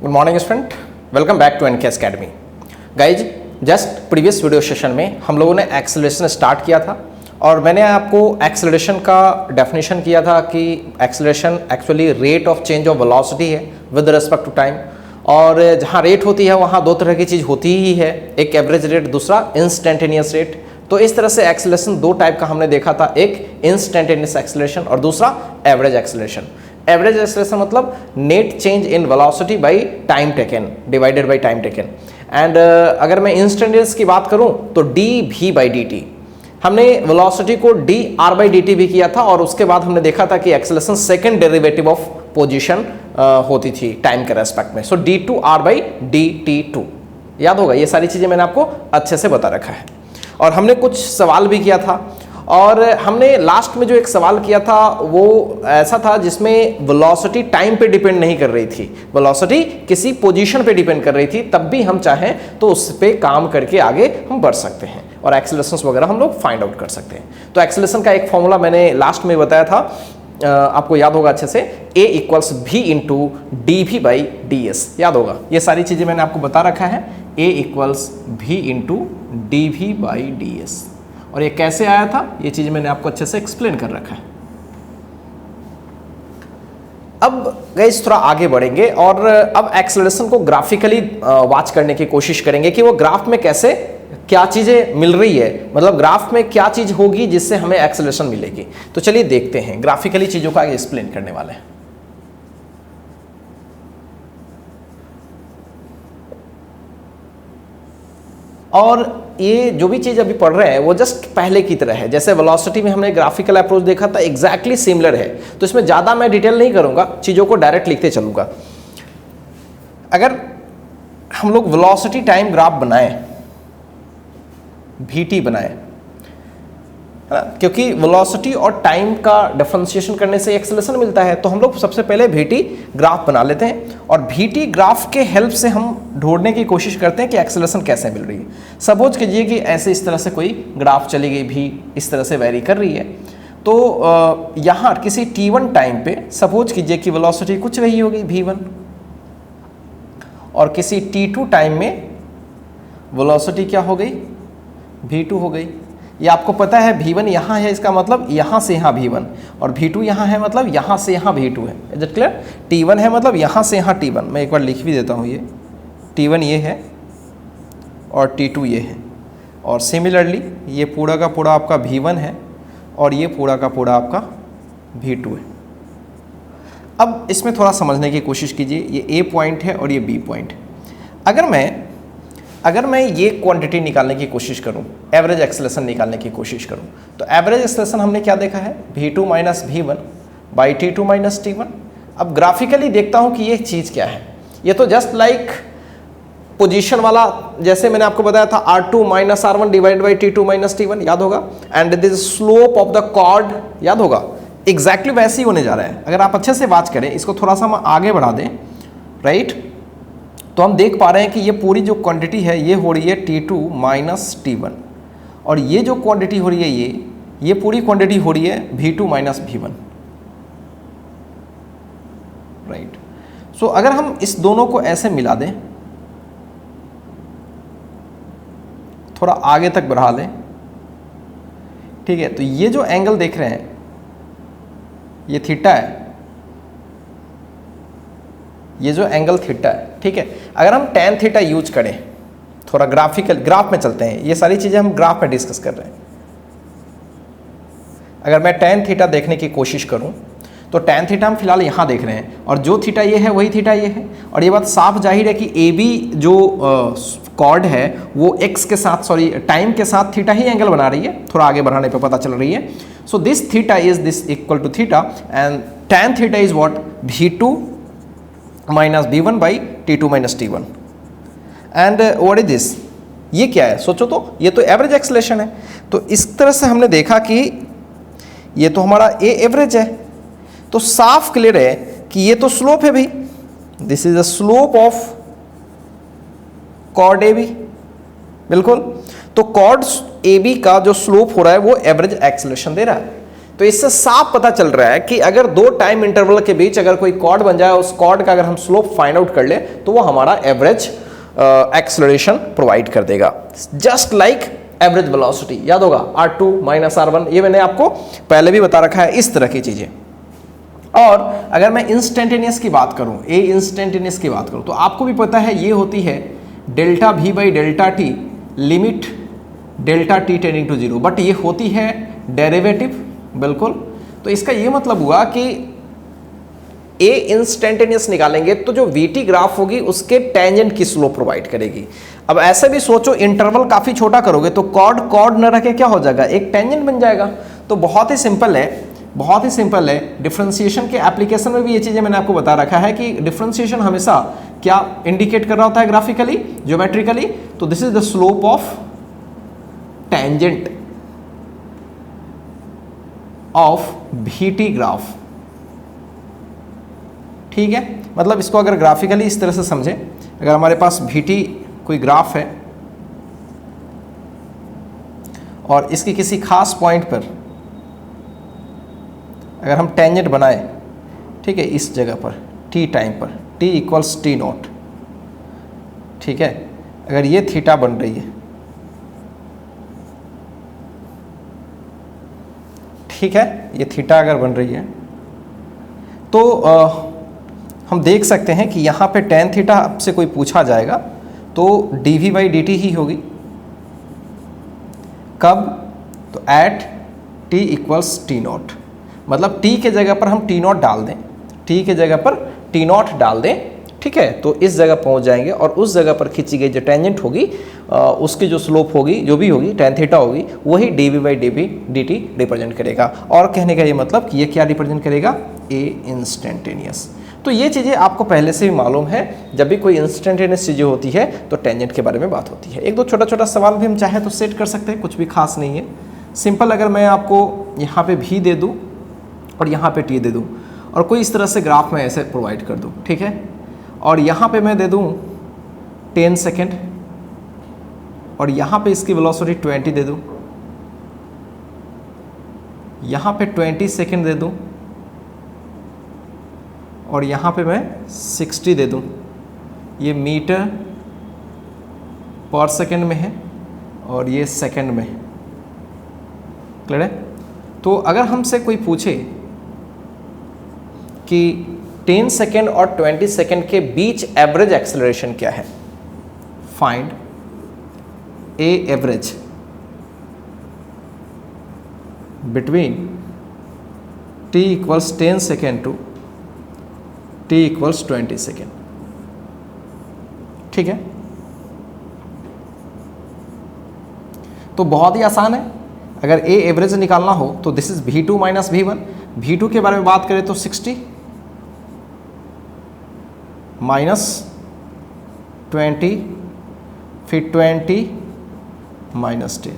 Good morning student, welcome back to NKS academy. Guys, just previous video session में हम लोगों ने acceleration start किया था और मैंने आपको एक्सेलरेशन का डेफिनेशन किया था कि acceleration actually rate of change of velocity है विद रिस्पेक्ट टू टाइम। और जहाँ रेट होती है वहाँ दो तरह की चीज़ होती ही है, एक एवरेज रेट, दूसरा इंस्टेंटेनियस रेट। तो इस तरह से एक्सेलरेशन दो टाइप का हमने देखा था, एक इंस्टेंटेनियस एक्सेलरेशन और दूसरा एवरेज एक्सेलरेशन। एवरेज एक्सेलरेशन मतलब net change in velocity by time taken divided by time taken. And अगर मैं इंस्टेंटेनियस की बात करूं तो D V by D T, हमने वेलोसिटी को D R by D T भी किया था और उसके बाद हमने देखा था कि acceleration second derivative of position होती थी टाइम के रेस्पेक्ट में। So D two R by D T two, याद होगा। ये सारी चीज़ें मैंने आपको अच्छे से बता रखा है और हमने कुछ सवाल भी किया था। और हमने लास्ट में जो एक सवाल किया था वो ऐसा था जिसमें वेलोसिटी टाइम पे डिपेंड नहीं कर रही थी, वेलोसिटी किसी पोजीशन पे डिपेंड कर रही थी, तब भी हम चाहें तो उस पे काम करके आगे हम बढ़ सकते हैं और एक्सेलरेशंस वगैरह हम लोग फाइंड आउट कर सकते हैं। तो एक्सेलरेशन का एक फॉर्मूला मैंने लास्ट में बताया था, आपको याद होगा अच्छे से, A equals v into D V by D S, याद होगा। ये सारी चीज़ें मैंने आपको बता रखा है, A equals v into D V by D S. और ये कैसे आया था ये चीज़ मैंने आपको अच्छे से एक्सप्लेन कर रखा है। अब गाइस थोड़ा आगे बढ़ेंगे और अब एक्सेलरेशन को ग्राफिकली वॉच करने की कोशिश करेंगे कि वो ग्राफ में कैसे क्या चीज़ें मिल रही है, मतलब ग्राफ में क्या चीज़ होगी जिससे हमें एक्सेलरेशन मिलेगी। तो चलिए देखते हैं, ग्राफिकली चीज़ों का एक्सप्लेन करने वाले हैं। और ये जो भी चीज़ अभी पढ़ रहे हैं वो जस्ट पहले की तरह है, जैसे वेलोसिटी में हमने ग्राफिकल अप्रोच देखा था, एग्जैक्टली सिमिलर है। तो इसमें ज़्यादा मैं डिटेल नहीं करूँगा, चीज़ों को डायरेक्ट लिखते चलूँगा। अगर हम लोग वेलोसिटी टाइम ग्राफ बनाएं, VT बनाएं, है ना, क्योंकि वेलोसिटी और टाइम का डिफरेंशिएशन करने से एक्सेलरेशन मिलता है, तो हम लोग सबसे पहले VT ग्राफ बना लेते हैं और VT ग्राफ के हेल्प से हम ढूंढने की कोशिश करते हैं कि एक्सेलरेशन कैसे मिल रही है। सपोज कीजिए कि ऐसे इस तरह से कोई ग्राफ चली गई, भी इस तरह से वेरी कर रही है। तो यहाँ किसी T1 टाइम पे सपोज कीजिए कि वेलोसिटी कुछ रही होगी V1 और किसी T2 टाइम में वेलोसिटी क्या हो गई, V2 हो गई। ये आपको पता है V1 यहाँ है, इसका मतलब यहाँ से यहाँ V1, और V2 यहाँ है मतलब यहाँ से यहाँ V2 है। Is it clear? T1 है मतलब यहाँ से यहाँ T1। मैं एक बार लिख भी देता हूँ, ये T1 ये है और T2 ये है, और सिमिलरली ये पूरा का पूरा आपका V1 है और ये पूरा का पूरा आपका V2 है। अब इसमें थोड़ा समझने की कोशिश कीजिए, ये A पॉइंट है और ये B पॉइंट है। अगर मैं ये क्वांटिटी निकालने की कोशिश करूं, एवरेज एक्सेलरेशन निकालने की कोशिश करूं, तो एवरेज एक्सेलरेशन हमने क्या देखा है, V2 minus V1 by T2 minus T1। अब ग्राफिकली देखता हूं कि ये चीज़ क्या है। ये तो जस्ट लाइक पोजीशन वाला, जैसे मैंने आपको बताया था R2 minus R1 divide by T2 minus T1, याद होगा। And this slope of the chord, याद होगा, एग्जैक्टली वैसे ही होने जा रहा है। अगर आप अच्छे से वॉच करें, इसको थोड़ा सा हम आगे बढ़ा दें, राइट, तो हम देख पा रहे हैं कि ये पूरी जो क्वांटिटी है ये हो रही है T2 माइनस T1, और ये जो क्वांटिटी हो रही है ये पूरी क्वांटिटी हो रही है V2 माइनस V1, राइट। सो अगर हम इस दोनों को ऐसे मिला दें, थोड़ा आगे तक बढ़ा लें, ठीक है, तो ये जो एंगल देख रहे हैं ये थीटा है, ये जो एंगल थीटा है, ठीक है। अगर हम tan थीटा यूज करें, थोड़ा ग्राफ में चलते हैं, ये सारी चीज़ें हम ग्राफ में डिस्कस कर रहे हैं। अगर मैं tan थीटा देखने की कोशिश करूं, तो tan थीटा हम फिलहाल यहाँ देख रहे हैं, और जो थीटा ये है वही थीटा ये है। और ये बात साफ जाहिर है कि AB जो कॉर्ड है वो x के साथ, टाइम के साथ थीटा ही एंगल बना रही है, थोड़ा आगे बढ़ाने पे पता चल रही है। So this theta is this equal to theta, and tan theta is what, V2 minus V1 by T2 minus T1। And what is this, ये क्या है, सोचो तो, ये तो एवरेज एक्सेलरेशन है। तो इस तरह से हमने देखा कि ये तो हमारा A एवरेज है, तो साफ क्लियर है कि ये तो स्लोप है भाई, this is the slope of chord AB, बिल्कुल। तो कॉर्ड AB का जो स्लोप हो रहा है वो एवरेज एक्सेलरेशन दे रहा है। तो इससे साफ पता चल रहा है कि अगर दो टाइम इंटरवल के बीच अगर कोई कॉर्ड बन जाए, उस कॉर्ड का अगर हम स्लोप फाइंड आउट कर ले तो वो हमारा एवरेज एक्सेलरेशन प्रोवाइड कर देगा, जस्ट लाइक एवरेज वेलोसिटी। याद होगा R2 माइनस R1, ये मैंने आपको पहले भी बता रखा है, इस तरह की चीजें। और अगर मैं इंस्टेंटेनियस की बात करूं, ए इंस्टेंटेनियस की बात करूं, तो आपको भी पता है ये होती है delta V by delta T limit delta T tending to 0, but ये होती है डेरिवेटिव, बिल्कुल। तो इसका ये मतलब हुआ कि ए इंस्टेंटेनियस निकालेंगे तो जो VT ग्राफ होगी उसके टेंजेंट की स्लोप प्रोवाइड करेगी। अब ऐसे भी सोचो, इंटरवल काफी छोटा करोगे तो कॉर्ड न रखे क्या हो जाएगा, एक टेंजेंट बन जाएगा। तो बहुत ही सिंपल है, बहुत ही सिंपल है। डिफरेंशिएशन के एप्लीकेशन में भी ये चीजें मैंने आपको बता रखा है कि डिफरेंशिएशन हमेशा क्या इंडिकेट कर रहा होता है ग्राफिकली, ज्योमेट्रिकली। तो this is the slope of tangent of VT graph, ठीक है। मतलब इसको अगर ग्राफिकली इस तरह से समझें, अगर हमारे पास VT कोई ग्राफ है और इसकी किसी खास पॉइंट पर अगर हम टेंजेंट बनाए, ठीक है, इस जगह पर t टाइम पर, t इक्वल्स T0, ठीक है। अगर ये थीटा बन रही है, ठीक है, ये थीटा अगर बन रही है तो हम देख सकते हैं कि यहाँ पे tan थीटा से कोई पूछा जाएगा तो dV बाई dt ही होगी। कब? तो एट t इक्वल्स T0, मतलब t के जगह पर हम T0 डाल दें, t के जगह पर T0 डाल दें, ठीक है। तो इस जगह पहुंच जाएंगे और उस जगह पर खींची गई जो टेंजेंट होगी उसकी जो स्लोप होगी, जो भी होगी, tan थीटा होगी, वही dV बाई dt रिप्रेजेंट करेगा। और कहने का ये मतलब कि ये क्या रिप्रेजेंट करेगा, ए इंस्टेंटेनियस। तो ये चीज़ें आपको पहले से ही मालूम है, जब भी कोई इंस्टेंटेनियस चीज़ें होती है तो टेंजेंट के बारे में बात होती है। एक दो छोटा छोटा सवाल भी हम चाहे तो सेट कर सकते हैं, कुछ भी खास नहीं है, सिंपल। अगर मैं आपको यहाँ पे V दे दूँ और यहाँ पे T दे दूँ और कोई इस तरह से ग्राफ में ऐसे प्रोवाइड कर दूँ, ठीक है, और यहाँ पे मैं दे दूँ 10 सेकेंड और यहाँ पे इसकी वेलोसिटी 20 दे दूँ, यहाँ पे 20 सेकेंड दे दूँ और यहाँ पे मैं 60 दे दूँ। ये मीटर पर सेकेंड में है और ये सेकेंड में है, क्लियर है। तो अगर हमसे कोई पूछे कि 10 सेकेंड और 20 सेकेंड के बीच एवरेज एक्सेलरेशन क्या है, find a average between t equals 10 second to t equals 20 second, ठीक है। तो बहुत ही आसान है। अगर ए एवरेज निकालना हो तो this is V2 minus V1। V2 के बारे में बात करें तो 60 माइनस 20, फिर 20 माइनस 10।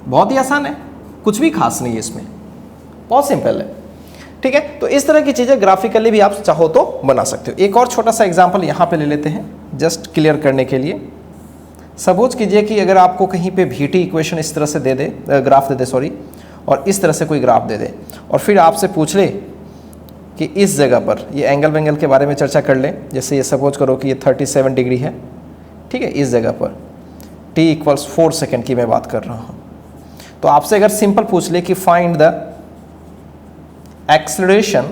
बहुत ही आसान है, कुछ भी खास नहीं है इसमें, बहुत सिंपल है, ठीक है। तो इस तरह की चीज़ें ग्राफिकली भी आप चाहो तो बना सकते हो। एक और छोटा सा एग्जांपल यहाँ पे ले लेते हैं, जस्ट क्लियर करने के लिए। सपोज कीजिए कि अगर आपको कहीं पे VT इक्वेशन इस तरह से दे दे, ग्राफ दे दे, सॉरी, और इस तरह से कोई ग्राफ दे दे और फिर आपसे पूछ ले कि इस जगह पर ये एंगल के बारे में चर्चा कर लें। जैसे ये सपोज करो कि ये 37 डिग्री है, ठीक है, इस जगह पर t इक्वल्स 4 सेकेंड की मैं बात कर रहा हूँ। तो आपसे अगर सिंपल पूछ ले कि find the acceleration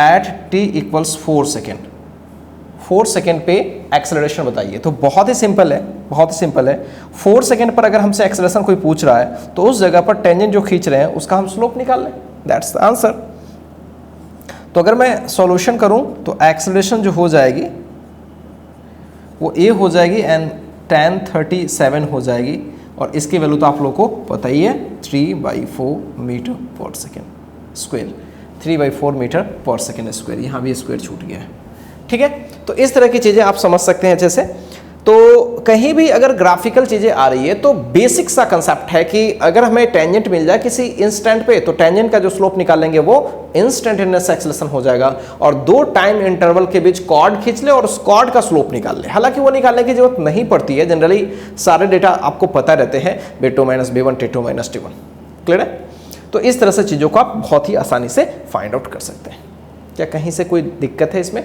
at t equals 4 second, 4 second पे एक्सेलरेशन बताइए, तो बहुत ही सिंपल है, बहुत ही सिंपल है। 4 सेकेंड पर अगर हमसे एक्सेलरेशन कोई पूछ रहा है तो उस जगह पर टेंजेंट जो खींच रहे हैं उसका हम स्लोप निकाल लें, दैट्स द आंसर। तो अगर मैं सॉल्यूशन करूं तो एक्सेलरेशन जो हो जाएगी वो a हो जाएगी एंड tan 37 हो जाएगी और इसकी वैल्यू तो आप लोगों को पता ही है 3/4 मीटर पर सेकेंड स्क्वायर, 3/4 मीटर पर सेकेंड स्क्वायर। यहाँ भी स्क्वायर छूट गया है, ठीक है। तो इस तरह की चीज़ें आप समझ सकते हैं अच्छे से। तो कहीं भी अगर ग्राफिकल चीज़ें आ रही है तो बेसिक सा कंसेप्ट है कि अगर हमें टेंजेंट मिल जाए किसी इंस्टेंट पे तो टेंजेंट का जो स्लोप निकालेंगे वो इंस्टेंटेनियस एक्सेलरेशन हो जाएगा, और दो टाइम इंटरवल के बीच कॉर्ड खींच ले और उस कॉर्ड का स्लोप निकाल ले। हालांकि वो निकालने की जरूरत नहीं पड़ती है, जनरली सारे डेटा आपको पता रहते हैं, b2 - b1 t2 - t1। Clear है? तो इस तरह से चीज़ों को आप बहुत ही आसानी से फाइंड आउट कर सकते हैं। क्या कहीं से कोई दिक्कत है इसमें?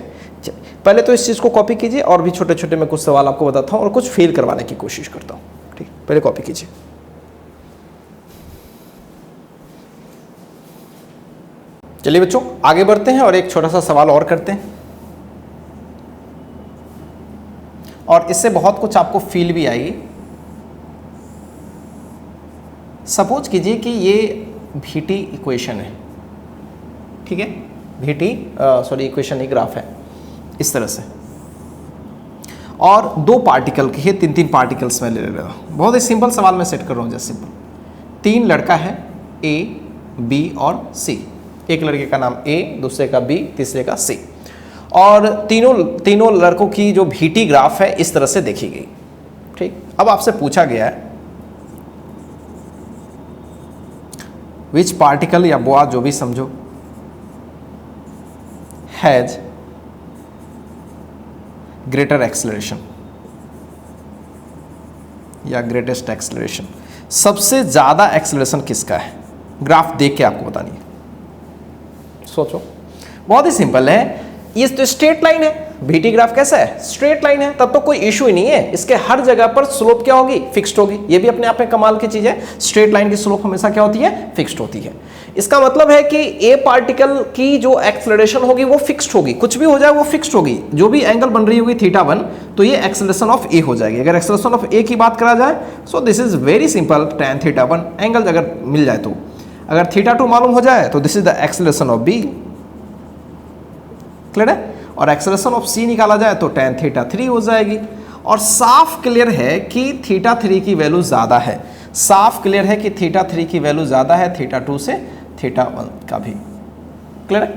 पहले तो इस चीज़ को कॉपी कीजिए, और भी छोटे छोटे मैं कुछ सवाल आपको बताता हूँ और कुछ फील करवाने की कोशिश करता हूँ। ठीक, पहले कॉपी कीजिए। चलिए बच्चों आगे बढ़ते हैं और एक छोटा सा सवाल और करते हैं, और इससे बहुत कुछ आपको फील भी आएगी। सपोज कीजिए कि ये VT इक्वेशन है, ठीक है, VT इक्वेशन ही ग्राफ है इस तरह से, और दो पार्टिकल के है, 3 पार्टिकल्स में ले रहा हूँ। बहुत ही सिंपल सवाल मैं सेट कर रहा हूँ, जैसे सिंपल 3 लड़का है A, B और C। एक लड़के का नाम A, दूसरे का B, तीसरे का C, और तीनों लड़कों की जो VT ग्राफ है इस तरह से देखी गई। ठीक, अब आपसे पूछा गया है विच पार्टिकल या बॉय जो भी समझो हैज ग्रेटर एक्सेलरेशन या ग्रेटेस्ट एक्सेलरेशन। सबसे ज्यादा एक्सेलरेशन किसका है? ग्राफ देख के आपको बतानी है। सोचो, बहुत ही सिंपल है, ये तो स्ट्रेट लाइन है। VT ग्राफ कैसा है? स्ट्रेट लाइन है, तब तो कोई इशू ही नहीं है। इसके हर जगह पर स्लोप क्या होगी? फिक्स्ड होगी। ये भी अपने आप में कमाल की चीज है, स्ट्रेट लाइन की स्लोप हमेशा क्या होती है? फिक्स्ड होती है। इसका मतलब है कि A पार्टिकल की जो एक्सेलरेशन होगी वो फिक्स्ड होगी, कुछ भी हो जाए वो फिक्स्ड होगी। जो भी एंगल बन रही होगी θ1, तो ये एक्सेलरेशन ऑफ A हो जाएगी। अगर एक्सेलरेशन ऑफ A की बात करा जाए, so this is very simple, tan θ1 angle अगर मिल जाए तो। अगर θ2 मालूम हो जाए तो this is the acceleration of B। Clear है? और एक्सेलरेशन ऑफ C निकाला जाए तो tan θ3 हो जाएगी। और साफ क्लियर है कि θ3 की वैल्यू ज्यादा है, साफ क्लियर है कि θ3 की वैल्यू ज्यादा है θ2 से, θ1 का भी। क्लियर है?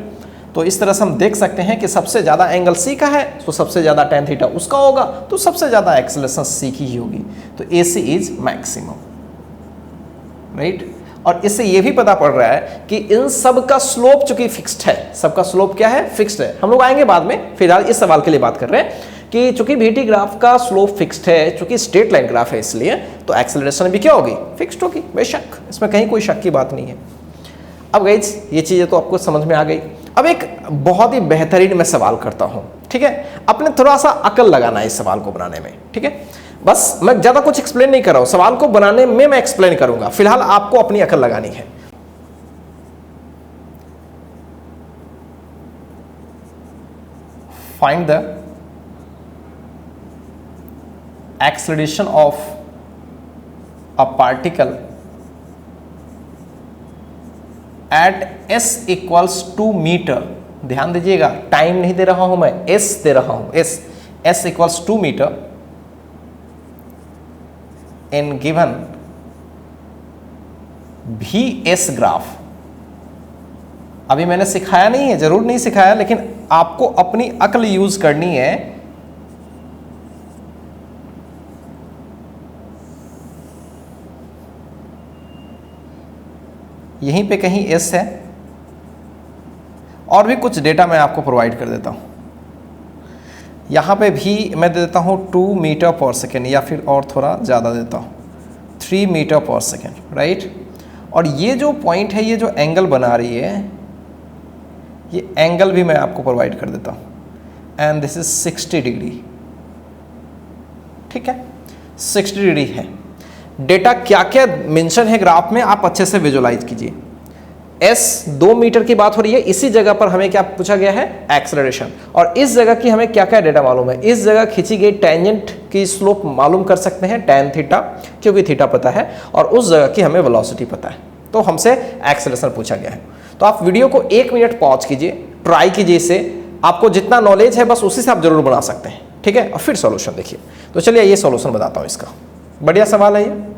तो इस तरह से हम देख सकते हैं कि सबसे ज्यादा एंगल C का है, तो सबसे ज्यादा tan θ उसका होगा, तो सबसे ज्यादा एक्सेलरेशन C की ही होगी। तो AC इज मैक्सिमम, राइट। और इससे ये भी पता पड़ रहा है कि इन सब का स्लोप चूंकि फिक्स्ड है, सबका स्लोप क्या है? फिक्स्ड है। हम लोग आएंगे बाद में, फिलहाल इस सवाल के लिए बात कर रहे हैं कि चूंकि VT ग्राफ का स्लोप फिक्स्ड है, चूंकि स्ट्रेट लाइन ग्राफ है, इसलिए तो एक्सेलरेशन भी क्या होगी? फिक्स्ड होगी, बेशक, इसमें कहीं कोई शक की बात नहीं है। अब गाइस ये चीजें तो आपको समझ में आ गई। अब एक बहुत ही बेहतरीन मैं सवाल करता हूं, ठीक है। अपने थोड़ा सा अकल लगाना है इस सवाल को बनाने में, ठीक है। बस मैं ज्यादा कुछ एक्सप्लेन नहीं कर रहा हूं, सवाल को बनाने में मैं एक्सप्लेन करूंगा, फिलहाल आपको अपनी अकल लगानी है। Find the acceleration of a particle at s equals to metre. ध्यान दीजिएगा, टाइम नहीं दे रहा हूं मैं, s दे रहा हूं, s equals 2 metre in given VS graph. अभी मैंने सिखाया नहीं है, जरूर नहीं सिखाया, लेकिन आपको अपनी अक्ल यूज करनी है। यहीं पे कहीं S है, और भी कुछ डेटा मैं आपको प्रोवाइड कर देता हूं। यहाँ पे भी मैं दे देता हूँ 2 मीटर पर सेकेंड, या फिर और थोड़ा ज़्यादा देता हूँ 3 मीटर पर सेकेंड, राइट। और ये जो पॉइंट है, ये जो एंगल बना रही है, ये एंगल भी मैं आपको प्रोवाइड कर देता हूँ, एंड दिस इज 60 डिग्री, ठीक है, 60 डिग्री है। डेटा क्या क्या मेंशन है ग्राफ में, आप अच्छे से विजुअलाइज कीजिए। S 2 मीटर की बात हो रही है, इसी जगह पर हमें क्या पूछा गया है? एक्सेलरेशन। और इस जगह की हमें क्या क्या डेटा मालूम है? इस जगह खींची गई टेंजेंट की स्लोप मालूम कर सकते हैं, tan θ, क्योंकि थीटा पता है, और उस जगह की हमें वेलोसिटी पता है, तो हमसे एक्सेलरेशन पूछा गया है। तो आप वीडियो को 1 मिनट पॉज कीजिए, ट्राई कीजिए इसे, आपको जितना नॉलेज है बस उसी से आप जरूर बना सकते हैं, ठीक है, और फिर सॉल्यूशन देखिए। तो चलिए ये सॉल्यूशन बताता हूं इसका, बढ़िया सवाल है ये।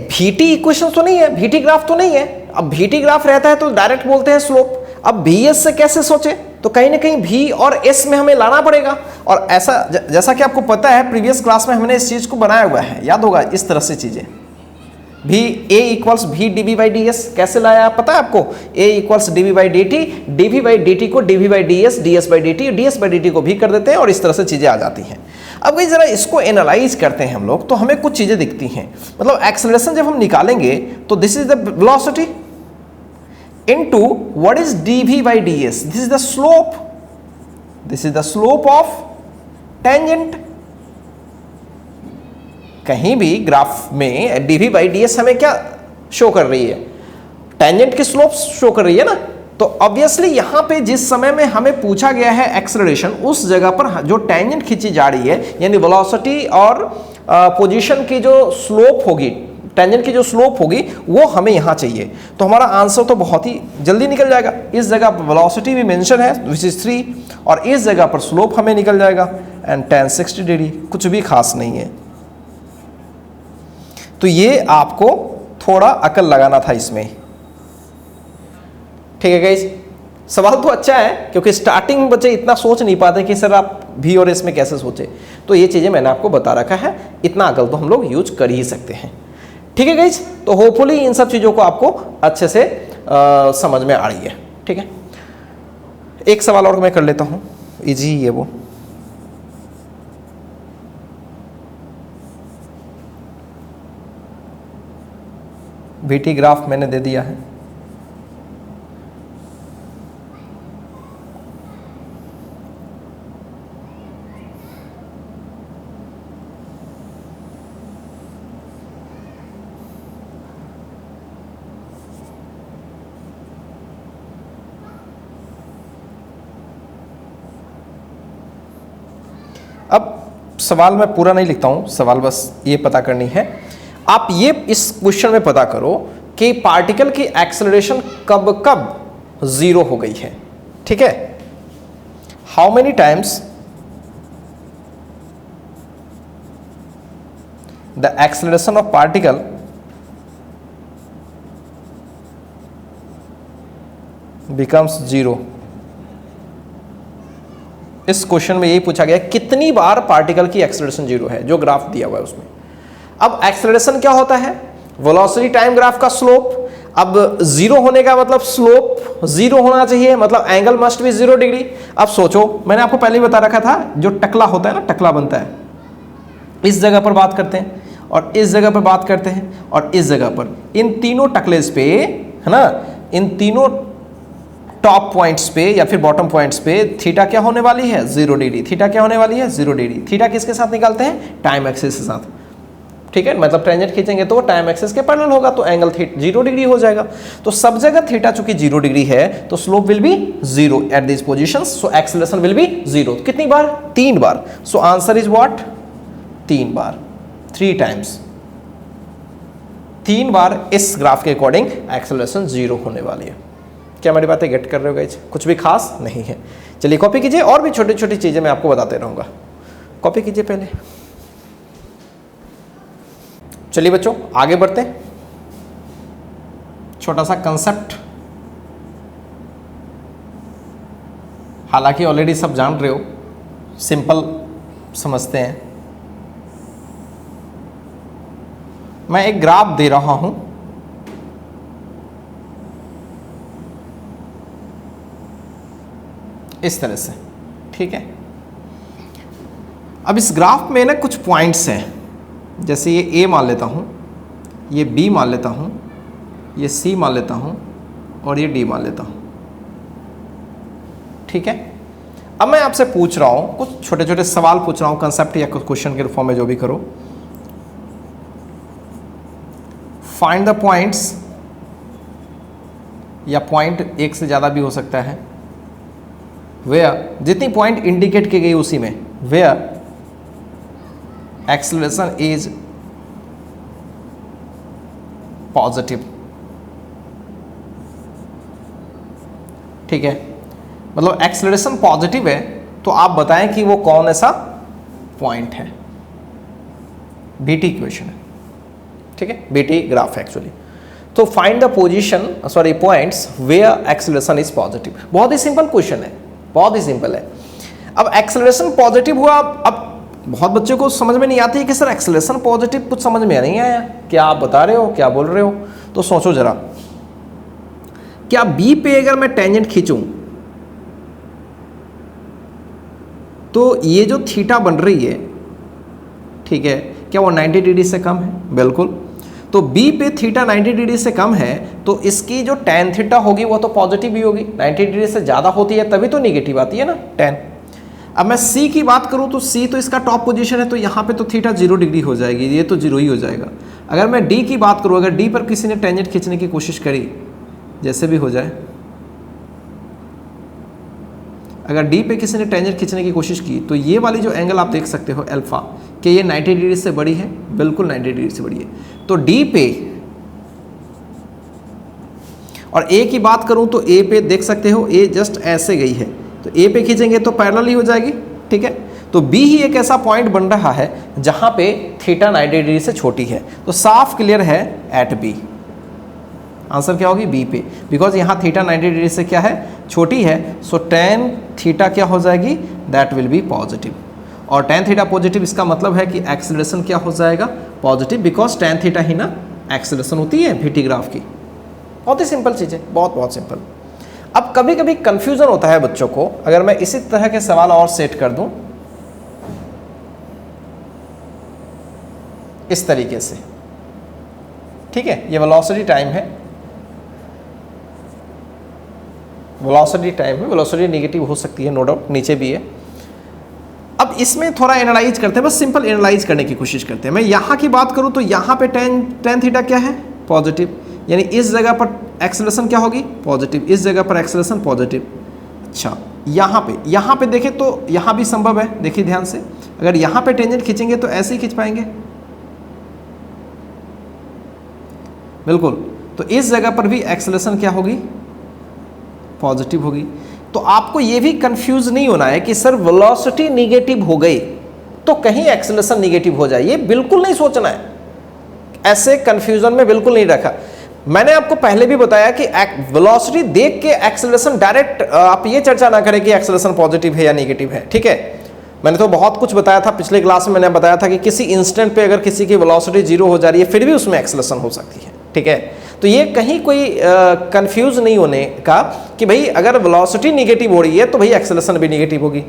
VT इक्वेशन तो नहीं है, VT ग्राफ तो नहीं है। अब VT ग्राफ रहता है तो डायरेक्ट बोलते हैं स्लोप। अब VS से कैसे सोचे? तो कहीं ना कहीं v और s में हमें लाना पड़ेगा। और ऐसा जैसा कि आपको पता है प्रीवियस क्लास में हमने इस चीज़ को बनाया हुआ है, याद होगा इस तरह से चीज़ें। v a equals v dv by ds कैसे लाया पता है आपको? a equals dv by dt, dv by dt को dv by ds, ds by dt, ds by dt को भी कर देते हैं और इस तरह से चीज़ें आ जाती हैं। अब भाई जरा इसको एनालाइज करते हैं हम लोग, तो हमें कुछ चीज़ें दिखती हैं। मतलब एक्सेलरेशन जब हम निकालेंगे तो this is the velocity into what is dv by ds, this is the slope, this is the slope of tangent. कहीं भी ग्राफ में dv बाई ds हमें क्या शो कर रही है? टेंजेंट की स्लोप शो कर रही है ना। तो ऑब्वियसली यहां पे जिस समय में हमें पूछा गया है एक्सेलरेशन, उस जगह पर जो टेंजेंट खींची जा रही है यानी वेलोसिटी और पोजीशन की जो स्लोप होगी, टेंजेंट की जो स्लोप होगी वो हमें यहां चाहिए। तो हमारा आंसर तो बहुत ही जल्दी निकल जाएगा। इस जगह पर वेलोसिटी भी मेंशन है विच इज 3 और इस जगह पर स्लोप हमें निकल जाएगा एंड tan 60 डिग्री, कुछ भी खास नहीं है। तो ये आपको थोड़ा अकल लगाना था इसमें, ठीक है गाइस। सवाल तो अच्छा है क्योंकि स्टार्टिंग में बच्चे इतना सोच नहीं पाते कि सर आप भी और इसमें कैसे सोचे, तो ये चीज़ें मैंने आपको बता रखा है, इतना अकल तो हम लोग यूज कर ही सकते हैं, ठीक है गाइस। तो होपफुली इन सब चीज़ों को आपको अच्छे से समझ में आ रही है, ठीक है। एक सवाल और मैं कर लेता हूँ, इजी है वो। VT ग्राफ मैंने दे दिया है। अब सवाल मैं पूरा नहीं लिखता हूं, सवाल बस ये पता करनी है। आप ये इस क्वेश्चन में पता करो कि पार्टिकल की एक्सेलरेशन कब कब जीरो हो गई है, ठीक है। How many times the acceleration of particle becomes zero. इस क्वेश्चन में यही पूछा गया कितनी बार पार्टिकल की एक्सेलरेशन जीरो है, जो ग्राफ दिया हुआ है उसमें। अब एक्सेलरेशन क्या होता है? वेलोसिटी टाइम ग्राफ का स्लोप। अब जीरो होने का मतलब स्लोप जीरो होना चाहिए, मतलब एंगल मस्ट बी 0 डिग्री। अब सोचो, मैंने आपको पहले ही बता रखा था, जो टकला होता है ना, टकला बनता है, इस जगह पर बात करते हैं और इस जगह पर बात करते हैं और इस जगह पर, इन तीनों टकलेस पे है ना, इन तीनों टॉप पॉइंट्स पे या फिर बॉटम पॉइंट्स पे थीटा क्या होने वाली है? 0 डिग्री। थीटा क्या होने वाली है? 0 डिग्री। थीटा किसके साथ निकालते हैं? टाइम एक्सिस के साथ, ठीक है। मतलब टेंजेंट खींचेंगे तो टाइम एक्सिस के पैरेलल होगा, तो एंगल 0 डिग्री हो जाएगा। तो सब जगह थीटा चूंकि 0 डिग्री है तो slope will be 0 at this positions, so acceleration will be 0। कितनी बार? 3 बार। So answer is what? 3 बार, 3 टाइम्स। 3 बार इस ग्राफ के अकॉर्डिंग एक्सेलरेशन 0 होने वाली है। क्या मेरी बातें गेट कर रहे हो गाइस? कुछ भी खास नहीं है। चलिए कॉपी कीजिए, और भी छोटी छोटी चीजें मैं आपको बताते रहूंगा। कॉपी कीजिए पहले। चलिए बच्चों आगे बढ़ते हैं। छोटा सा कंसेप्ट, हालांकि ऑलरेडी सब जान रहे हो, सिंपल समझते हैं। मैं एक ग्राफ दे रहा हूं, इस तरह से, ठीक है। अब इस ग्राफ में ना कुछ पॉइंट्स हैं, जैसे ये A मान लेता हूँ, ये B मान लेता हूँ, ये C मान लेता हूँ और ये D मान लेता हूँ, ठीक है। अब मैं आपसे पूछ रहा हूँ, कुछ छोटे छोटे सवाल पूछ रहा हूँ, कंसेप्ट या कुछ क्वेश्चन के फॉर्म में, जो भी करो। फाइंड द पॉइंट्स, या पॉइंट एक से ज़्यादा भी हो सकता है, वेयर, जितनी पॉइंट इंडिकेट की गई उसी में, वेयर एक्सेलरेशन इज पॉजिटिव, ठीक है। मतलब एक्सेलरेशन पॉजिटिव है, तो आप बताएं कि वो कौन ऐसा पॉइंट है। बीटी क्वेश्चन है, ठीक है, बीटी ग्राफ एक्चुअली। तो find the position, sorry points where acceleration is positive. बहुत ही सिंपल क्वेश्चन है, बहुत ही सिंपल है। अब एक्सेलरेशन पॉजिटिव हुआ, अब बहुत बच्चों को समझ में नहीं आती है कि सर एक्सेलरेशन पॉजिटिव, कुछ समझ में नहीं आया, क्या आप बता रहे हो, क्या बोल रहे हो। तो सोचो जरा, क्या बी पे अगर मैं टेंजेंट खींचूं तो ये जो थीटा बन रही है, ठीक है, क्या वो 90 डिग्री से कम है? बिल्कुल। तो बी पे थीटा 90 डिग्री से कम है तो इसकी जो टेन थीटा होगी वो तो पॉजिटिव ही होगी। 90 डिग्री से ज़्यादा होती है तभी तो निगेटिव आती है ना, टेन। अब मैं सी की बात करूं तो सी तो इसका टॉप पोजीशन है, तो यहाँ पे तो थीटा 0 डिग्री हो जाएगी, ये तो 0 ही हो जाएगा। अगर मैं डी की बात करूं, अगर डी पर किसी ने टेंजेंट खींचने की कोशिश करी, जैसे भी हो जाए, अगर डी पे किसी ने टेंजेंट खींचने की कोशिश की तो ये वाली जो एंगल आप देख सकते हो अल्फा, कि ये 90 डिग्री से बड़ी है, बिल्कुल 90 डिग्री से बड़ी है। तो डी पे, और ए की बात करूं तो ए पे देख सकते हो ए जस्ट ऐसे गई है, तो ए पे खींचेंगे तो पैरेलल ही हो जाएगी, ठीक है। तो बी ही एक ऐसा पॉइंट बन रहा है जहां पे थीटा 90 डिग्री से छोटी है, तो साफ क्लियर है एट बी। आंसर क्या होगी? बी पे, बिकॉज यहाँ थीटा 90 डिग्री से क्या है? छोटी है। सो टेन थीटा क्या हो जाएगी? That will be positive. और टेन थीटा पॉजिटिव, इसका मतलब है कि एक्सेलरेशन क्या हो जाएगा? पॉजिटिव, बिकॉज टेन थीटा ही ना एक्सेलरेशन होती है VT ग्राफ की। बहुत ही सिंपल चीज़ है, बहुत बहुत सिंपल। अब कभी कभी कंफ्यूजन होता है बच्चों को, अगर मैं इसी तरह के सवाल और सेट कर दूं इस तरीके से, ठीक है, ये वेलोसिटी टाइम है, वेलोसिटी टाइम है, वेलोसिटी नेगेटिव हो सकती है, नो डाउट, नीचे भी है। अब इसमें थोड़ा एनालाइज करते हैं, बस सिंपल एनालाइज करने की कोशिश करते हैं। मैं यहाँ की बात करूँ तो यहाँ पे टेन थीटा क्या है? पॉजिटिव, यानी इस जगह पर एक्सेलरेशन क्या होगी? पॉजिटिव, इस जगह पर एक्सेलरेशन पॉजिटिव। अच्छा, यहाँ पे देखें तो यहाँ भी संभव है, देखिए ध्यान से, अगर यहाँ पे टेंजेंट खींचेंगे तो ऐसे ही खींच पाएंगे, बिल्कुल। तो इस जगह पर भी एक्सेलरेशन क्या होगी? पॉजिटिव होगी। तो आपको ये भी कंफ्यूज नहीं होना है कि सर वेलोसिटी नेगेटिव हो गई तो कहीं एक्सेलरेशन नेगेटिव हो जाए, ये बिल्कुल नहीं सोचना है, ऐसे कंफ्यूजन में बिल्कुल नहीं रखा। मैंने आपको पहले भी बताया कि वेलोसिटी देख के एक्सेलरेशन डायरेक्ट आप ये चर्चा ना करें कि एक्सेलरेशन पॉजिटिव है या नेगेटिव है, ठीक है। मैंने तो बहुत कुछ बताया था पिछले क्लास में, मैंने बताया था कि किसी इंस्टेंट पे अगर किसी की वेलोसिटी 0 हो जा रही है फिर भी उसमें एक्सेलरेशन हो सकती है, ठीक है। तो ये कहीं कोई कंफ्यूज नहीं होने का कि भाई अगर वेलोसिटी नेगेटिव हो रही है तो भाई एक्सेलरेशन भी नेगेटिव होगी,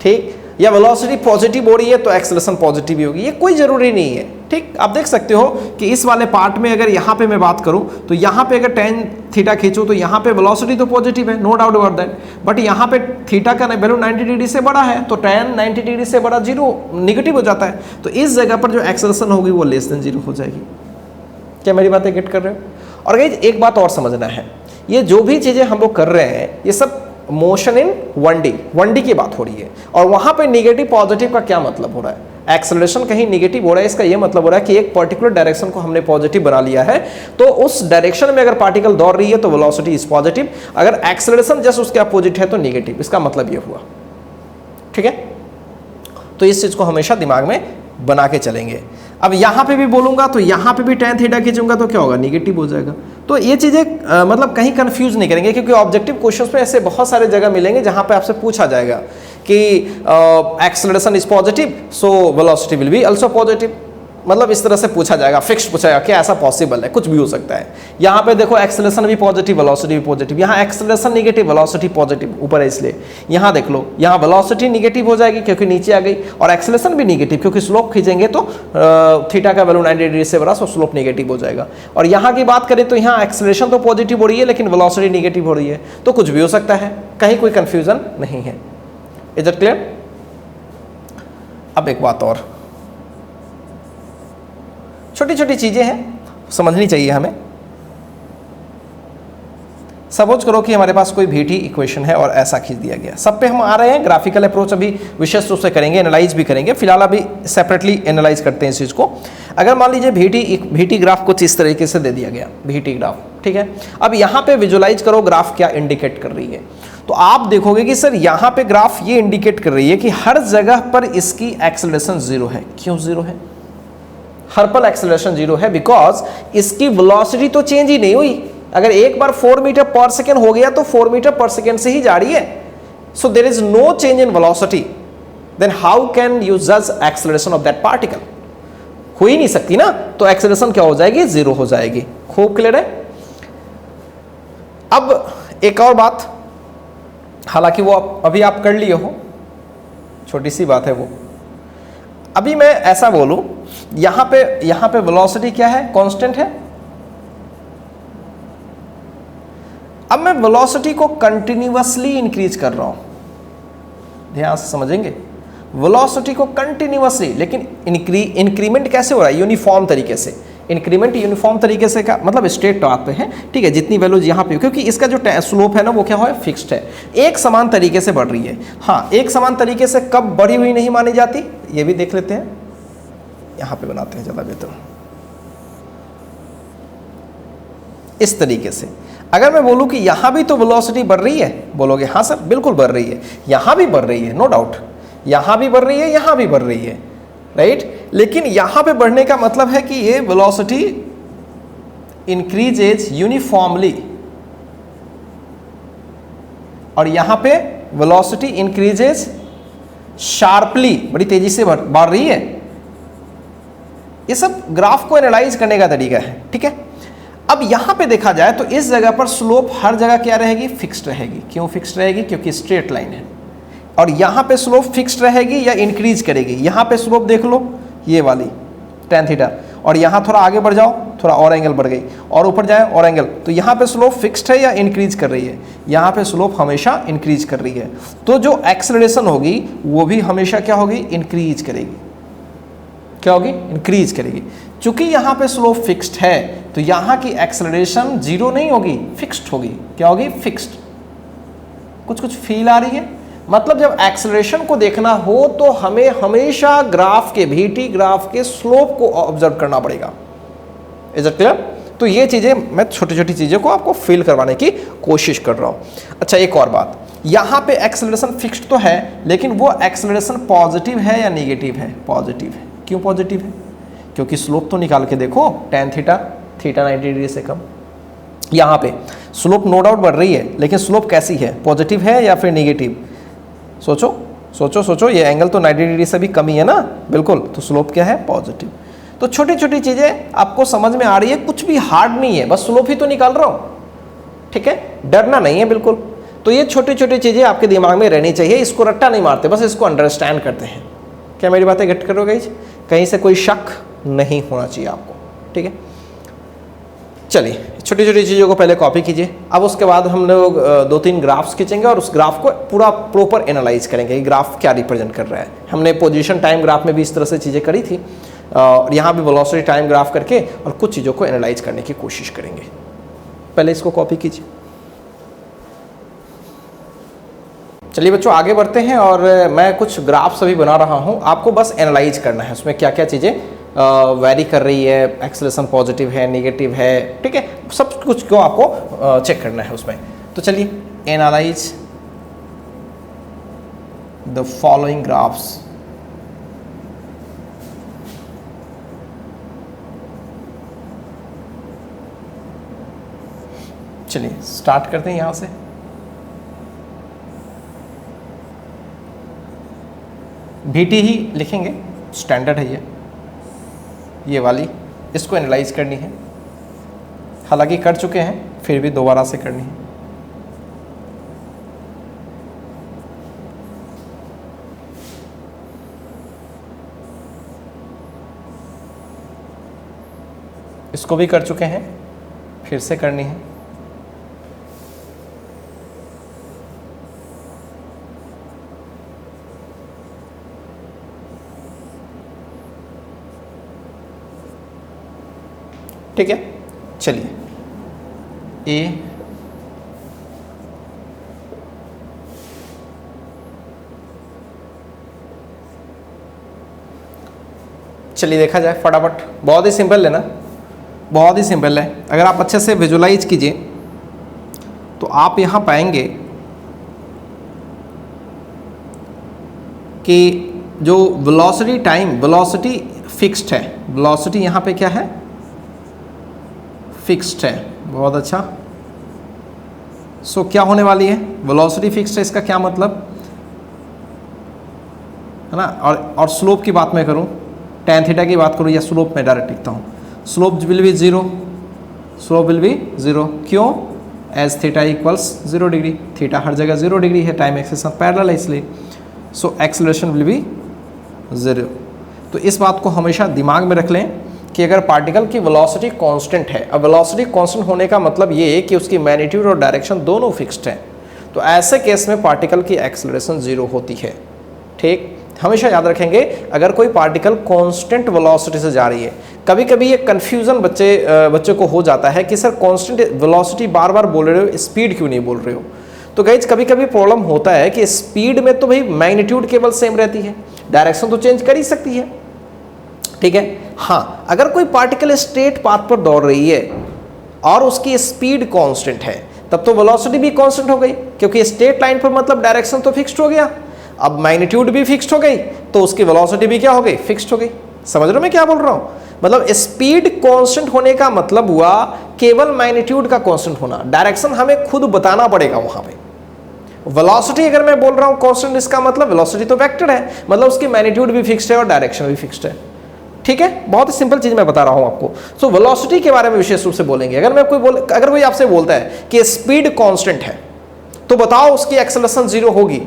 ठीक, या वेलोसिटी पॉजिटिव हो रही है तो एक्सेलरेशन पॉजिटिव ही होगी, ये कोई जरूरी नहीं है, ठीक। आप देख सकते हो कि इस वाले पार्ट में अगर यहाँ पे मैं बात करूँ तो यहाँ पे अगर टेन थीटा खींचूँ तो यहाँ पे वेलोसिटी तो पॉजिटिव है, no doubt about that, but यहाँ पे थीटा का वैल्यू 90 डिग्री से बड़ा है तो टेन 90 डिग्री से बड़ा 0 निगेटिव हो जाता है, तो इस जगह पर जो एक्सेलरेशन होगी वो लेस देन 0 हो जाएगी। क्या मेरी बातें गेट कर रहे हो? और गाइस एक बात और समझना है, ये जो भी चीज़ें हम लोग कर रहे हैं ये सब मोशन इन 1D की बात हो रही है, और वहाँ पे नेगेटिव पॉजिटिव का क्या मतलब हो रहा है? एक्सेलरेशन कहीं नेगेटिव हो रहा है, इसका ये मतलब हो रहा है कि एक पर्टिकुलर डायरेक्शन को हमने पॉजिटिव बना लिया है, तो उस डायरेक्शन में अगर पार्टिकल दौड़ रही है तो वेलोसिटी इज पॉजिटिव, अगर एक्सेलरेशन जस्ट उसके अपोजिट है तो नेगेटिव, इसका मतलब ये हुआ, ठीक है। तो इस चीज़ को हमेशा दिमाग में बना के चलेंगे। अब यहाँ पे भी बोलूँगा तो यहाँ पे भी टेन थीटा खींचूंगा तो क्या होगा? निगेटिव हो जाएगा। तो ये चीज़ें मतलब कहीं कंफ्यूज नहीं करेंगे, क्योंकि ऑब्जेक्टिव क्वेश्चंस में ऐसे बहुत सारे जगह मिलेंगे जहाँ पे आपसे पूछा जाएगा कि acceleration is positive so velocity will be also positive, मतलब इस तरह से पूछा जाएगा, फिक्स्ड पूछा जाएगा, क्या ऐसा पॉसिबल है? कुछ भी हो सकता है। यहाँ पे देखो एक्सेलरेशन भी पॉजिटिव, वेलोसिटी भी पॉजिटिव, यहाँ एक्सेलरेशन नेगेटिव, वेलोसिटी पॉजिटिव, ऊपर है इसलिए यहाँ देख लो, यहाँ वेलोसिटी नेगेटिव हो जाएगी क्योंकि नीचे आ गई, और एक्सेलरेशन भी नेगेटिव क्योंकि स्लोप खींचेंगे तो थीटा का वैल्यू 90 डिग्री से बड़ा, सो स्लोप नेगेटिव हो जाएगा। और यहाँ की बात करें तो यहाँ एक्सेलरेशन तो पॉजिटिव हो रही है लेकिन वेलोसिटी नेगेटिव हो रही है, तो कुछ भी हो सकता है, कहीं कोई कंफ्यूजन नहीं है। Is it clear? अब एक बात और, छोटी छोटी चीज़ें हैं समझनी चाहिए हमें। सपोज करो कि हमारे पास कोई VT इक्वेशन है और ऐसा खींच दिया गया, सब पे हम आ रहे हैं, ग्राफिकल अप्रोच अभी विशेष रूप से करेंगे, एनालाइज भी करेंगे, फिलहाल अभी सेपरेटली एनालाइज करते हैं इस चीज़ को। अगर मान लीजिए VT ग्राफ कुछ इस तरीके से दे दिया गया, VT ग्राफ, ठीक है। अब यहाँ पे विजुलाइज करो ग्राफ क्या इंडिकेट कर रही है, तो आप देखोगे कि सर यहाँ पे ग्राफ ये इंडिकेट कर रही है कि हर जगह पर इसकी एक्सेलरेशन 0 है। क्यों 0 है? हर पल एक्सेलरेशन 0 है बिकॉज इसकी वेलोसिटी तो चेंज ही नहीं हुई। अगर एक बार 4 मीटर पर सेकेंड हो गया तो 4 मीटर पर सेकेंड से ही जा रही है, so there is no change in velocity, then how can you judge acceleration of that particle? हो ही नहीं सकती ना, तो एक्सेलरेशन क्या हो जाएगी, जीरो हो जाएगी। खूब क्लियर है। अब एक और बात, हालांकि वो अभी आप कर लिए हो, छोटी सी बात है वो। अभी मैं ऐसा बोलूं, यहां पे वेलोसिटी क्या है, कांस्टेंट है। अब मैं वेलोसिटी को कंटिन्यूअसली इंक्रीज कर रहा हूं, ध्यान से समझेंगे, वेलोसिटी को कंटिन्यूअसली, लेकिन इंक्रीमेंट कैसे हो रहा है, यूनिफॉर्म तरीके से। इंक्रीमेंट यूनिफॉर्म तरीके से का मतलब स्ट्रेट पाथ पे है, ठीक है, जितनी वैल्यूज यहाँ पे, क्योंकि इसका जो स्लोप है ना वो क्या है, फिक्स्ड है, एक समान तरीके से बढ़ रही है। हाँ, एक समान तरीके से कब बढ़ी हुई नहीं मानी जाती, ये भी देख लेते हैं, यहाँ पे बनाते हैं ज़्यादा बेहतर। इस तरीके से अगर मैं बोलूँ कि यहाँ भी तो वेलोसिटी बढ़ रही है, बोलोगे हाँ सर बिल्कुल बढ़ रही है, यहाँ भी बढ़ रही है, नो डाउट, यहाँ भी बढ़ रही है, यहाँ भी बढ़ रही है, राइट। लेकिन यहाँ पे बढ़ने का मतलब है कि ये वेलोसिटी इंक्रीजेज यूनिफॉर्मली, और यहाँ पे वेलोसिटी इंक्रीजेज शार्पली, बड़ी तेजी से बढ़ रही है। ये सब ग्राफ को एनालाइज करने का तरीका है, ठीक है। अब यहाँ पे देखा जाए तो इस जगह पर स्लोप हर जगह क्या रहेगी, फिक्स्ड रहेगी। क्यों फिक्स्ड रहेगी, क्योंकि स्ट्रेट लाइन है। और यहाँ पे स्लोप फिक्स्ड रहेगी या इंक्रीज करेगी, यहाँ पे स्लोप देख लो ये वाली tan थीटा, और यहाँ थोड़ा आगे बढ़ जाओ, थोड़ा और एंगल बढ़ गई, और ऊपर जाए और एंगल, तो यहाँ पे स्लोप फिक्स्ड है या इंक्रीज कर रही है, यहाँ पे स्लोप हमेशा इंक्रीज कर रही है। तो जो एक्सेलरेशन होगी वो भी हमेशा क्या होगी, इंक्रीज करेगी। क्या होगी, इंक्रीज करेगी। चूंकि यहाँ पे स्लोप फिक्स्ड है तो यहाँ की एक्सेलरेशन जीरो नहीं होगी, फिक्स्ड होगी। क्या होगी, फिक्स्ड। कुछ फील आ रही है, मतलब जब एक्सेलरेशन को देखना हो तो हमें हमेशा ग्राफ के, VT ग्राफ के स्लोप को ऑब्जर्व करना पड़ेगा। Is it clear? तो ये चीजें मैं छोटी छोटी चीजों को आपको फील करवाने की कोशिश कर रहा हूं। अच्छा, एक और बात, यहाँ पे एक्सेलरेशन फिक्स्ड तो है, लेकिन वो एक्सेलरेशन पॉजिटिव है या नेगेटिव है? पॉजिटिव है। क्यों पॉजिटिव है? क्योंकि स्लोप तो निकाल के देखो, tan थीटा 90 डिग्री से कम। यहाँ पे स्लोप नो डाउट बढ़ रही है, लेकिन स्लोप कैसी है, पॉजिटिव है या फिर नेगेटिव? सोचो सोचो सोचो, ये एंगल तो 90 डिग्री से भी कम ही है ना, बिल्कुल। तो स्लोप क्या है, पॉजिटिव। तो छोटी छोटी चीज़ें आपको समझ में आ रही है, कुछ भी हार्ड नहीं है, बस स्लोप ही तो निकाल रहा हूँ, ठीक है, डरना नहीं है बिल्कुल। तो ये छोटी छोटी चीज़ें आपके दिमाग में रहनी चाहिए, इसको रट्टा नहीं मारते, बस इसको अंडरस्टैंड करते हैं। क्या मेरी बातें गेट करोगे? कहीं से कोई शक नहीं होना चाहिए आपको, ठीक है। चलिए, छोटी छोटी चीज़ों को पहले कॉपी कीजिए। अब उसके बाद हम लोग 2-3 ग्राफ्स खींचेंगे और उस ग्राफ को पूरा प्रॉपर एनालाइज करेंगे कि ग्राफ क्या रिप्रेजेंट कर रहा है। हमने पोजीशन टाइम ग्राफ में भी इस तरह से चीज़ें करी थी, और यहाँ भी वेलोसिटी टाइम ग्राफ करके और कुछ चीज़ों को एनालाइज करने की कोशिश करेंगे। पहले इसको कॉपी कीजिए। चलिए बच्चों, आगे बढ़ते हैं, और मैं कुछ ग्राफ्स अभी बना रहा हूँ, आपको बस एनालाइज करना है उसमें क्या क्या चीज़ें वैरी कर रही है, एक्सेलरेशन पॉजिटिव है, नेगेटिव है, ठीक है, सब कुछ को आपको चेक करना है उसमें। तो चलिए, एनालाइज द फॉलोइंग ग्राफ्स। चलिए स्टार्ट करते हैं यहाँ से। VT ही लिखेंगे, स्टैंडर्ड है ये वाली, इसको एनालाइज करनी है। हालांकि कर चुके हैं, फिर भी दोबारा से करनी है। इसको भी कर चुके हैं, फिर से करनी है। ठीक है, चलिए ए चलिए देखा जाए फटाफट। बहुत ही सिंपल है ना, बहुत ही सिंपल है। अगर आप अच्छे से विजुलाइज कीजिए तो आप यहाँ पाएंगे कि जो वेलोसिटी टाइम, वेलोसिटी फिक्स्ड है, वेलोसिटी यहाँ पे क्या है, फिक्स्ड है। बहुत अच्छा, सो क्या होने वाली है, वेलोसिटी फिक्स्ड है, इसका क्या मतलब है ना। और स्लोप की बात मैं करूं, tan थीटा की बात करूं या स्लोप में डायरेक्ट लिखता हूं, slope will be zero, slope will be zero, क्यों, as theta equals 0 degree, theta हर जगह 0 डिग्री है, टाइम एक्सिस के साथ पैरेलल है इसलिए, सो एक्सेलरेशन विल बी 0। तो इस बात को हमेशा दिमाग में रख लें कि अगर पार्टिकल की वेलोसिटी कांस्टेंट है, अब वेलोसिटी कांस्टेंट होने का मतलब ये है कि उसकी मैग्नीट्यूड और डायरेक्शन दोनों फिक्स्ड हैं, तो ऐसे केस में पार्टिकल की एक्सेलरेशन 0 होती है। ठीक, हमेशा याद रखेंगे अगर कोई पार्टिकल कांस्टेंट वेलोसिटी से जा रही है, कभी कभी ये कन्फ्यूज़न बच्चे को हो जाता है कि सर कांस्टेंट वेलोसिटी बार बार बोल रहे हो, स्पीड क्यों नहीं बोल रहे हो। तो गाइज कभी कभी प्रॉब्लम होता है कि स्पीड में तो भाई मैग्नीट्यूड केवल सेम रहती है, डायरेक्शन तो चेंज कर ही सकती है, ठीक है। हाँ, अगर कोई पार्टिकल स्ट्रेट पाथ पर दौड़ रही है और उसकी स्पीड कांस्टेंट है, तब तो वेलोसिटी भी कांस्टेंट हो गई, क्योंकि स्ट्रेट लाइन पर मतलब डायरेक्शन तो फिक्स्ड हो गया, अब मैग्नीट्यूड भी फिक्स्ड हो गई, तो उसकी वेलोसिटी भी क्या हो गई, फिक्स्ड हो गई। समझ रहे हो मैं क्या बोल रहा हूँ, मतलब स्पीड कांस्टेंट होने का मतलब हुआ केवल मैग्नीट्यूड का कांस्टेंट होना, डायरेक्शन हमें खुद बताना पड़ेगा वहां पे। वेलोसिटी अगर मैं बोल रहा हूँ कांस्टेंट, इसका मतलब वेलोसिटी तो वेक्टर है, मतलब उसकी मैग्नीट्यूड भी फिक्स्ड है और डायरेक्शन भी फिक्स्ड है, ठीक है। बहुत ही सिंपल चीज मैं बता रहा हूं आपको। सो वेलोसिटी के बारे में विशेष रूप से बोलेंगे। अगर कोई आपसे बोलता है कि स्पीड कांस्टेंट है, तो बताओ उसकी एक्सेलरेशन 0 होगी,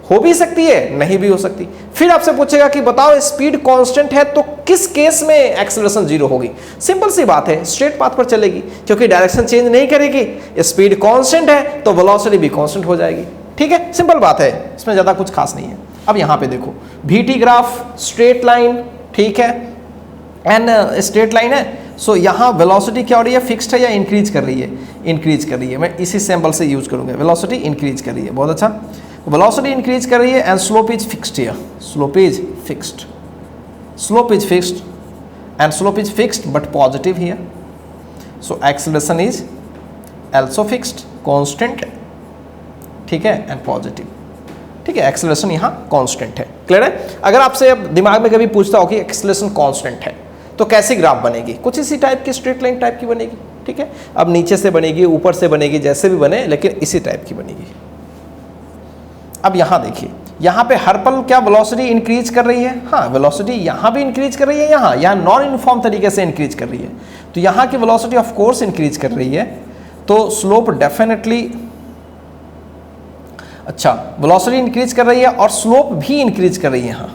हो भी सकती है, नहीं भी हो सकती। फिर आपसे पूछेगा कि बताओ स्पीड कांस्टेंट है तो किस केस में एक्सेलरेशन 0 होगी। सिंपल सी बात है, स्ट्रेट पाथ पर चलेगी, क्योंकि डायरेक्शन चेंज नहीं करेगी, स्पीड कांस्टेंट है तो वेलोसिटी भी कांस्टेंट हो जाएगी, ठीक है। सिंपल बात है, इसमें ज्यादा कुछ खास नहीं है। अब यहां पे देखो, VT ग्राफ, स्ट्रेट लाइन, ठीक है, एंड स्ट्रेट लाइन है। सो यहाँ वेलोसिटी क्या हो रही है, फिक्स्ड है या इंक्रीज कर रही है, इंक्रीज कर रही है। मैं इसी सिंबल से यूज करूंगा, वेलोसिटी इंक्रीज कर रही है, बहुत अच्छा, वेलोसिटी इंक्रीज कर रही है and slope is fixed here, slope is fixed, slope is fixed and slope is fixed but positive here, so acceleration is also fixed, constant, ठीक है, एंड पॉजिटिव, ठीक है। एक्सेलरेशन यहाँ कांस्टेंट है, क्लियर है। अगर आपसे अब दिमाग में कभी पूछता हो कि एक्सेलरेशन कांस्टेंट है तो कैसी ग्राफ बनेगी, कुछ इसी टाइप की, स्ट्रेट लाइन टाइप की बनेगी, ठीक है। अब नीचे से बनेगी, ऊपर से बनेगी, जैसे भी बने, लेकिन इसी टाइप की बनेगी। अब यहाँ देखिए, यहाँ पे हर पल क्या वेलोसिटी इंक्रीज कर रही है, हाँ वेलोसिटी यहाँ भी इंक्रीज कर रही है, यहाँ नॉन यूनिफॉर्म तरीके से इंक्रीज कर रही है, तो यहाँ की वेलोसिटी ऑफ कोर्स इंक्रीज कर रही है, तो स्लोप डेफिनेटली, अच्छा वेलोसिटी इंक्रीज कर रही है और स्लोप भी इंक्रीज कर रही है।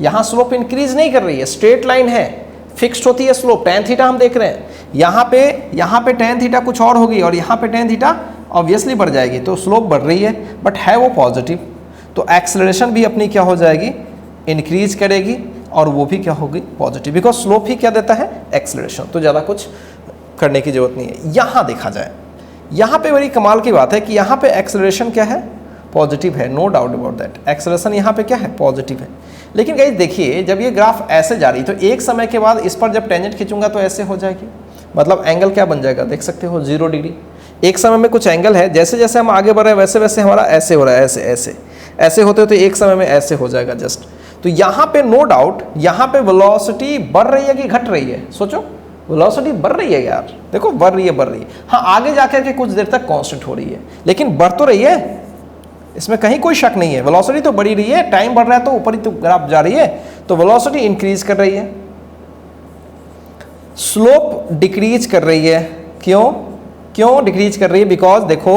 यहाँ स्लोप इंक्रीज नहीं कर रही है, स्ट्रेट लाइन है, फिक्स्ड होती है स्लोप, tan थीटा हम देख रहे हैं, यहाँ पे tan थीटा कुछ और होगी और यहाँ पे tan थीटा ऑब्वियसली बढ़ जाएगी, तो स्लोप बढ़ रही है बट है वो पॉजिटिव, तो एक्सेलरेशन भी अपनी क्या हो जाएगी, इंक्रीज करेगी और वो भी क्या होगी, पॉजिटिव, बिकॉज स्लोप ही क्या देता है, एक्सेलरेशन। तो ज़्यादा कुछ करने की जरूरत नहीं है। यहाँ देखा जाए, यहाँ पे बड़ी कमाल की बात है कि यहाँ पे एक्सेलरेशन क्या है, पॉजिटिव है, no doubt about that, acceleration यहाँ पे क्या है, पॉजिटिव है। लेकिन गाइस देखिए, जब ये ग्राफ ऐसे जा रही तो एक समय के बाद इस पर जब टेंजेंट खींचूंगा तो ऐसे हो जाएगी, मतलब एंगल क्या बन जाएगा, देख सकते हो 0 डिग्री। एक समय में कुछ एंगल है, जैसे जैसे हम आगे बढ़ रहे हैं वैसे वैसे हमारा ऐसे हो रहा है, ऐसे होते होते एक समय में ऐसे हो जाएगा जस्ट। तो यहाँ पे नो डाउट, यहाँ पे वेलोसिटी बढ़ रही है कि घट रही है, सोचो, वेलोसिटी बढ़ रही है यार, देखो बढ़ रही है। हाँ आगे जाकर के कुछ देर तक कांस्टेंट हो रही है, लेकिन बढ़ तो रही है, इसमें कहीं कोई शक नहीं है। वेलोसिटी तो बढ़ी रही है, टाइम बढ़ रहा है तो ऊपर ही तो ग्राफ जा रही है, तो वेलोसिटी इंक्रीज कर रही है, स्लोप डिक्रीज कर रही है। क्यों डिक्रीज कर रही है, बिकॉज देखो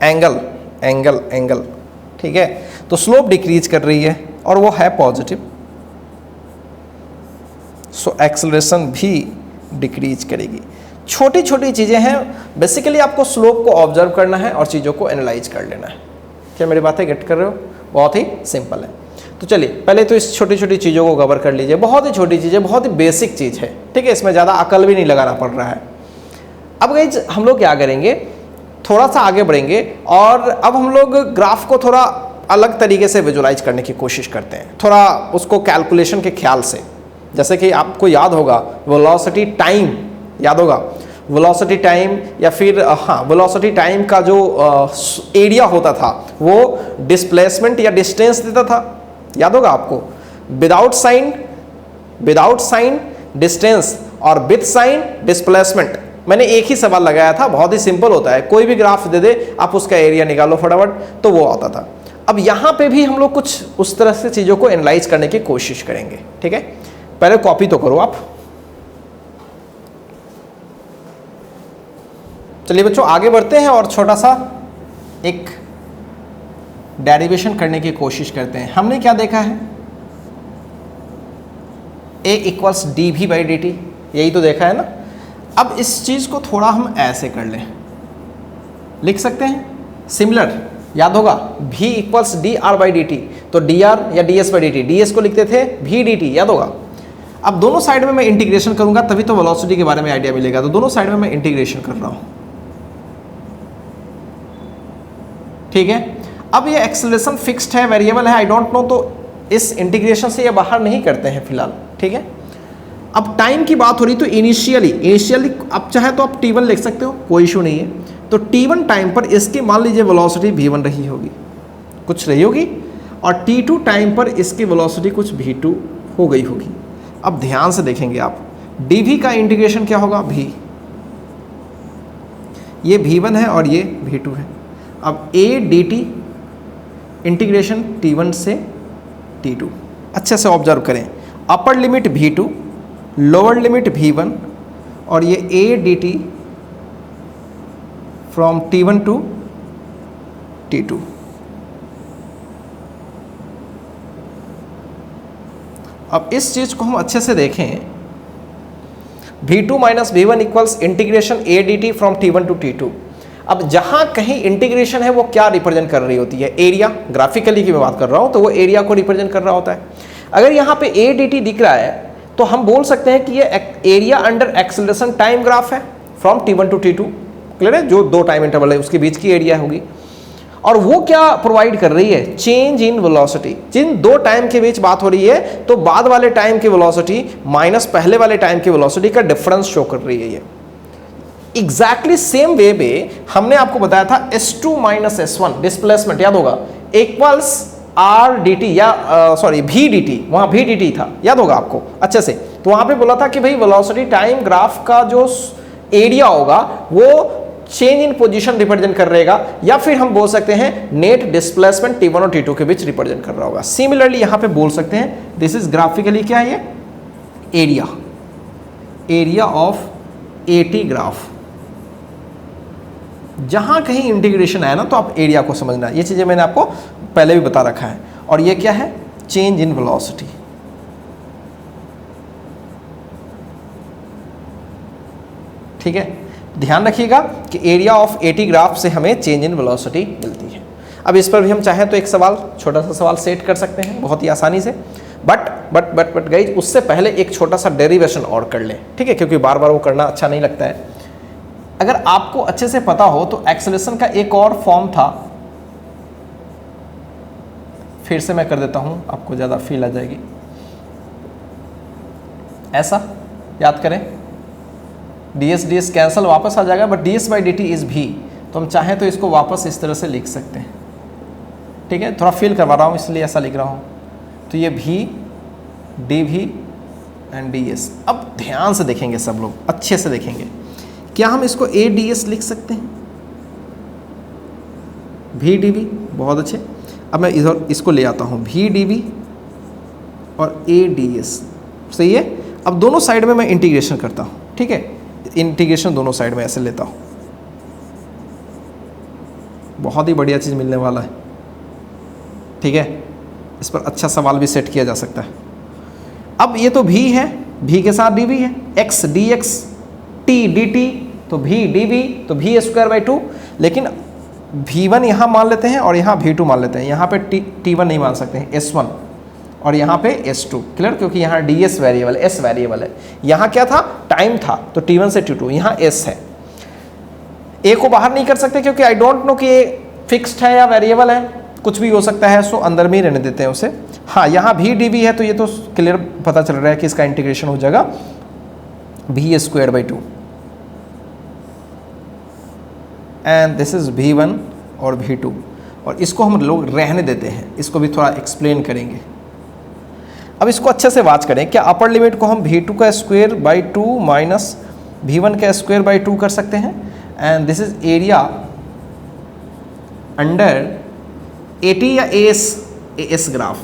एंगल, ठीक है, तो स्लोप डिक्रीज कर रही है और वो है पॉजिटिव, सो एक्सेलरेशन भी डिक्रीज करेगी। छोटी छोटी चीजें हैं, बेसिकली आपको स्लोप को ऑब्जर्व करना है और चीजों को एनालाइज कर लेना है। क्या मेरी बातें गेट कर रहे हो, बहुत ही सिंपल है। तो चलिए पहले तो इस छोटी छोटी चीज़ों को कवर कर लीजिए, बहुत ही छोटी चीज़ है, बहुत ही बेसिक चीज़ है, ठीक है, इसमें ज़्यादा अकल भी नहीं लगाना पड़ रहा है। अब गाइस हम लोग क्या करेंगे, थोड़ा सा आगे बढ़ेंगे और अब हम लोग ग्राफ को थोड़ा अलग तरीके से विजुलाइज करने की कोशिश करते हैं, थोड़ा उसको कैलकुलेशन के ख्याल से। जैसे कि आपको याद होगा वेलोसिटी टाइम, याद होगा वेलोसिटी टाइम, या फिर हाँ वेलोसिटी टाइम का जो एरिया होता था वो डिस्प्लेसमेंट या डिस्टेंस देता था, याद होगा आपको, विदाउट साइन डिस्टेंस और विथ साइन डिस्प्लेसमेंट, मैंने एक ही सवाल लगाया था, बहुत ही सिंपल होता है, कोई भी ग्राफ दे दे आप उसका एरिया निकालो फटाफट, तो वो आता था। अब यहाँ पे भी हम लोग कुछ उस तरह से चीज़ों को एनालाइज करने की कोशिश करेंगे, ठीक है। पहले कॉपी तो करो आप। चलिए बच्चों आगे बढ़ते हैं और छोटा सा एक डेरिवेशन करने की कोशिश करते हैं। हमने क्या देखा है, A equals D V by D T, यही तो देखा है ना। अब इस चीज़ को थोड़ा हम ऐसे कर लें, लिख सकते हैं सिमिलर, याद होगा V equals D R by D T, तो डी आर या D S by D T, D S को लिखते थे V डी टी, याद होगा। अब दोनों साइड में मैं इंटीग्रेशन करूंगा तभी तो वेलोसिटी के बारे में आइडिया मिलेगा, तो दोनों साइड में मैं इंटीग्रेशन कर रहा हूं, ठीक है। अब ये एक्सेलरेशन फिक्स्ड है, वेरिएबल है, आई डोंट नो, तो इस इंटीग्रेशन से ये बाहर नहीं करते हैं फिलहाल, ठीक है। अब टाइम की बात हो रही तो इनिशियली अब चाहे तो आप t1 लिख सकते हो, कोई इशू नहीं है। तो t1 टाइम पर इसकी मान लीजिए वेलोसिटी v1 रही होगी, कुछ रही होगी, और t2 टाइम पर इसकी वेलोसिटी कुछ v2 हो गई होगी। अब ध्यान से देखेंगे आप, dv का इंटीग्रेशन क्या होगा, v, ये v1 है और ये v2 है। अब a dt इंटीग्रेशन t1 से t2, अच्छे से ऑब्जर्व करें, upper limit v2, lower limit v1, और ये a dt from t1 to t2। अब इस चीज को हम अच्छे से देखें, v2 minus v1 equals integration a dt from t1 to t2। अब जहां कहीं इंटीग्रेशन है वो क्या रिप्रेजेंट कर रही होती है, एरिया। ग्राफिकली की मैं बात कर रहा हूं तो वो एरिया को रिप्रेजेंट कर रहा होता है। अगर यहाँ पे a dt दिख रहा है तो हम बोल सकते हैं कि ये area under acceleration time graph है from t1 to t2, clear है, जो दो टाइम इंटरवल है उसके बीच की एरिया होगी। और वो क्या प्रोवाइड कर रही है, चेंज इन वेलोसिटी। जिन दो टाइम के बीच बात हो रही है तो बाद वाले टाइम की वेलोसिटी माइनस पहले वाले टाइम की वेलोसिटी का डिफरेंस शो कर रही है ये। एग्जैक्टली सेम वे में हमने आपको बताया था S2 माइनस S1 डिस्प्लेसमेंट, याद होगा, इक्वल्स आर डी टी या सॉरी वी डी टी, वहां वी डी टी था, याद होगा आपको अच्छे से। तो वहां पे बोला था कि भाई वेलोसिटी टाइम ग्राफ का जो एरिया होगा वो चेंज इन पोजीशन रिप्रेजेंट कर रहेगा, या फिर हम बोल सकते हैं नेट डिस्प्लेसमेंट t1 और t2 के बीच रिप्रेजेंट कर रहा होगा। सिमिलरली यहां पे बोल सकते हैं दिस इज ग्राफिकली क्या है, ये एरिया ऑफ एटी ग्राफ। जहां कहीं इंटीग्रेशन आया ना तो आप एरिया को समझना, ये चीजें मैंने आपको पहले भी बता रखा है। और ये क्या है, चेंज इन वेलोसिटी, ठीक है। ध्यान रखिएगा कि एरिया ऑफ एटी ग्राफ से हमें चेंज इन वेलोसिटी मिलती है। अब इस पर भी हम चाहें तो एक सवाल, छोटा सा सवाल सेट कर सकते हैं बहुत ही आसानी से, बट गाइज उससे पहले एक छोटा सा डेरिवेशन और कर लें, ठीक है, क्योंकि बार बार वो करना अच्छा नहीं लगता है। अगर आपको अच्छे से पता हो तो एक्सेलरेशन का एक और फॉर्म था, फिर से मैं कर देता हूं, आपको ज़्यादा फील आ जाएगी। ऐसा याद करें, ds कैंसिल वापस आ जाएगा, but ds by D T is भी, तो हम चाहें तो इसको वापस इस तरह से लिख सकते हैं, ठीक है। थोड़ा फील करवा रहा हूँ इसलिए ऐसा लिख रहा हूँ। तो ये भी D V and D S. अब ध्यान से देखेंगे सब लोग, अच्छे से देखेंगे, क्या हम इसको ए डी एस लिख सकते हैं, भी डी वी, बहुत अच्छे। अब मैं इधर इसको ले आता हूँ, भी डी वी और ए डी एस, सही है। अब दोनों साइड में मैं इंटीग्रेशन करता हूँ, ठीक है, इंटीग्रेशन दोनों साइड में ऐसे लेता हूँ, बहुत ही बढ़िया चीज़ मिलने वाला है, ठीक है। इस पर अच्छा सवाल भी सेट किया जा सकता है। अब ये तो भी है, भी के साथ डी वी है, x D x, T D T, तो भी डी वी, तो भी स्क्वायर बाई 2, लेकिन v1 यहाँ मान लेते हैं और यहाँ v2 मान लेते हैं। यहाँ पे t1 नहीं मान सकते हैं, s1, और यहाँ पे s2, क्लियर, क्योंकि यहाँ ds वेरिएबल, s वेरिएबल है। यहाँ क्या था, टाइम था, तो t1 से t2, यहाँ s है। a को बाहर नहीं कर सकते क्योंकि आई डोंट नो कि ये फिक्स्ड है या वेरिएबल है, कुछ भी हो सकता है, सो अंदर में ही रहने देते हैं उसे। हाँ, यहाँ भी dv है, तो ये तो क्लियर पता चल रहा है कि इसका इंटीग्रेशन हो जाएगा v square by 2, and this is v1 और v2, और इसको हम लोग रहने देते हैं, इसको भी थोड़ा एक्सप्लेन करेंगे। अब इसको अच्छे से वाच करें, क्या अपर लिमिट को हम v2 का स्क्वायर बाई 2 माइनस V1 का स्क्वायर बाई 2 कर सकते हैं, and this is area under AT या AS ग्राफ,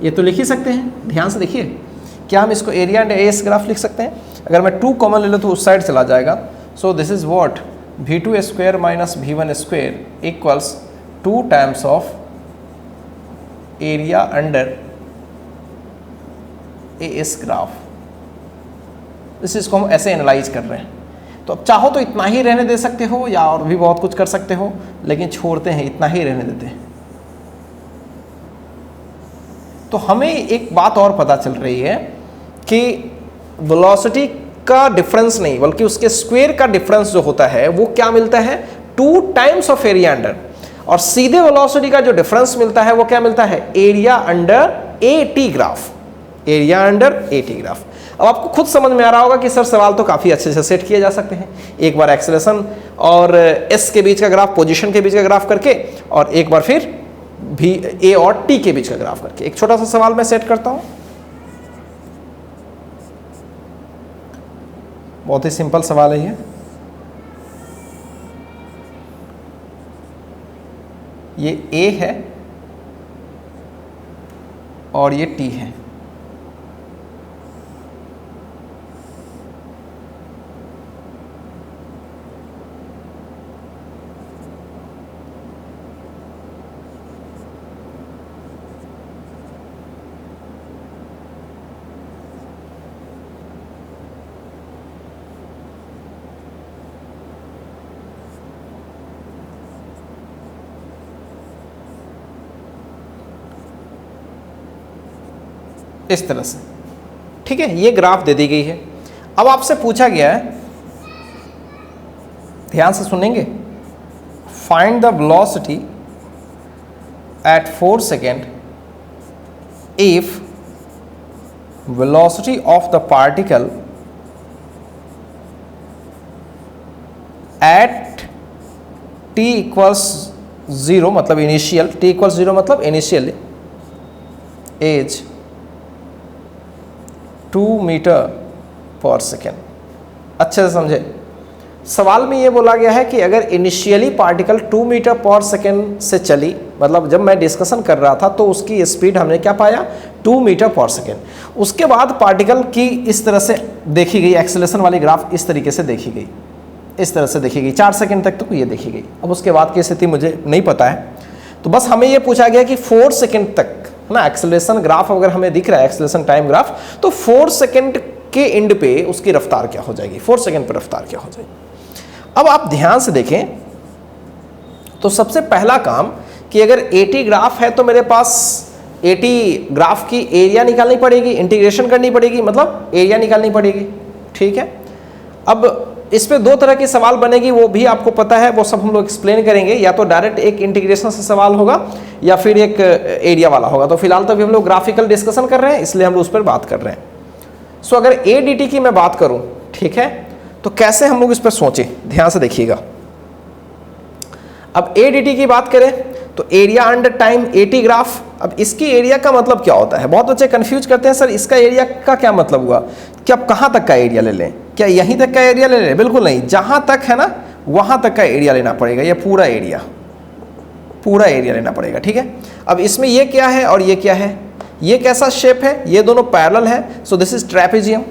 ये तो लिख ही सकते हैं। ध्यान से देखिए, क्या हम इसको एरिया अंडर AS ग्राफ लिख सकते हैं? अगर मैं 2 कॉमन ले लूँ तो उस साइड चला जाएगा। सो this is what V2 square minus V1 square equals 2 times of area under AS graph. इस चीज़ को हम ऐसे एनालाइज कर रहे हैं। तो अब चाहो तो इतना ही रहने दे सकते हो या और भी बहुत कुछ कर सकते हो, लेकिन छोड़ते हैं, इतना ही रहने देते हैं। तो हमें एक बात और पता चल रही है कि वेलोसिटी का डिफरेंस नहीं बल्कि उसके स्क्वायर का डिफरेंस जो होता है वो क्या मिलता है? 2 टाइम्स ऑफ एरिया अंडर। और सीधे वेलोसिटी का जो डिफरेंस मिलता है वो क्या मिलता है? Area under AT graph, area under AT graph. अब आपको खुद समझ में आ रहा होगा कि सर सवाल तो काफ़ी अच्छे से सेट किए जा सकते हैं। एक बार एक्सेलरेशन और S के बीच का ग्राफ, पोजीशन के बीच का ग्राफ करके, और एक बार फिर भी A और T के बीच का ग्राफ करके। एक छोटा सा सवाल मैं सेट करता हूं, बहुत ही सिंपल सवाल है ये A है और ये T है। इस तरह से, ठीक है, ये ग्राफ दे दी गई है। अब आपसे पूछा गया है, ध्यान से सुनेंगे, find the velocity at 4 second if velocity of the particle at t equals 0, मतलब इनिशियल, t इक्वल्स 0 मतलब इनिशियल एज 2 मीटर पर सेकेंड। अच्छे से समझे, सवाल में ये बोला गया है कि अगर इनिशियली पार्टिकल 2 मीटर पर सेकेंड से चली, मतलब जब मैं डिस्कशन कर रहा था तो उसकी स्पीड हमने क्या पाया? 2 मीटर पर सेकेंड। उसके बाद पार्टिकल की इस तरह से देखी गई, एक्सेलरेशन वाली ग्राफ इस तरीके से देखी गई, इस तरह से देखी गई, 4 सेकेंड तक तो ये देखी गई। अब उसके बाद की स्थिति मुझे नहीं पता है, तो बस हमें ये पूछा गया कि 4 सेकेंड तक ना एक्सेलरेशन ग्राफ अगर हमें दिख रहा है, एक्सेलरेशन टाइम ग्राफ, तो 4 सेकेंड के एंड पे उसकी रफ्तार क्या हो जाएगी, 4 सेकेंड पर रफ्तार क्या हो जाएगी। अब आप ध्यान से देखें तो सबसे पहला काम कि अगर AT ग्राफ है तो मेरे पास AT ग्राफ की एरिया निकालनी पड़ेगी, इंटीग्रेशन करनी पड़ेगी, मतलब एरिया निकालनी पड़ेगी, ठीक है। अब इस पे 2 तरह की सवाल बनेगी, वो भी आपको पता है, वो सब हम लोग एक्सप्लेन करेंगे। या तो डायरेक्ट एक इंटीग्रेशन से सवाल होगा या फिर एक एरिया वाला होगा। तो फिलहाल तो अभी हम लोग ग्राफिकल डिस्कशन कर रहे हैं, इसलिए हम लोग उस पर बात कर रहे हैं। सो अगर ADT की मैं बात करूं, ठीक है, तो कैसे हम लोग इस पर सोचें, ध्यान से देखिएगा। अब ADT की बात करें तो area under time AT graph. अब इसकी एरिया का मतलब क्या होता है? बहुत बच्चे कंफ्यूज करते हैं, सर इसका एरिया का क्या मतलब हुआ कि अब कहाँ तक का एरिया ले लें, क्या यहीं तक का एरिया ले लें? बिल्कुल नहीं, जहाँ तक है ना वहाँ तक का एरिया लेना पड़ेगा, ये पूरा एरिया लेना पड़ेगा, ठीक है। अब इसमें ये क्या है और ये क्या है, ये कैसा शेप है? ये दोनों पैरेलल है, सो दिस इज ट्रेपेजियम,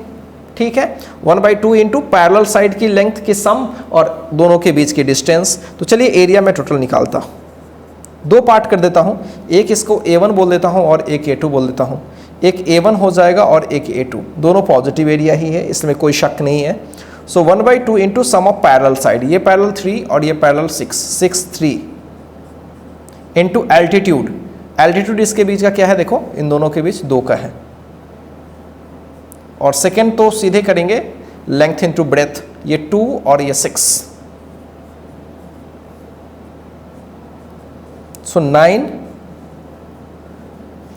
ठीक है। 1/2 इंटू पैरेलल साइड की लेंथ की सम और दोनों के बीच की डिस्टेंस। तो चलिए एरिया में टोटल निकालता हूँ, 2 पार्ट कर देता हूँ, एक इसको A1 बोल देता हूँ और एक A2 बोल देता हूँ। एक A1 हो जाएगा और एक A2, दोनों पॉजिटिव एरिया ही है, इसमें कोई शक नहीं है। So 1/2 into sum of parallel side, ये पैरेलल 3 और ये पैरेलल 6 3 इंटू एल्टीट्यूड। एल्टीट्यूड इसके बीच का क्या है? देखो इन दोनों के बीच 2 का है, और सेकेंड तो सीधे करेंगे लेंथ इंटू ब्रेथ, ये 2 और ये 6, सो 9